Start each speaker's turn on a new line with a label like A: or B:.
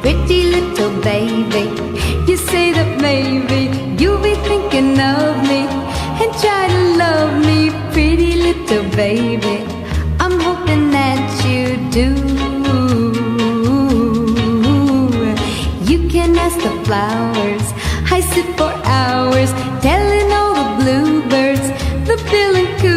A: pretty little baby. You say that maybe you'll be thinking of me and try to love me, pretty little baby. I'm hoping that you do. You can ask the flowers, I sit for hours telling all the bluebirds, the bill and coo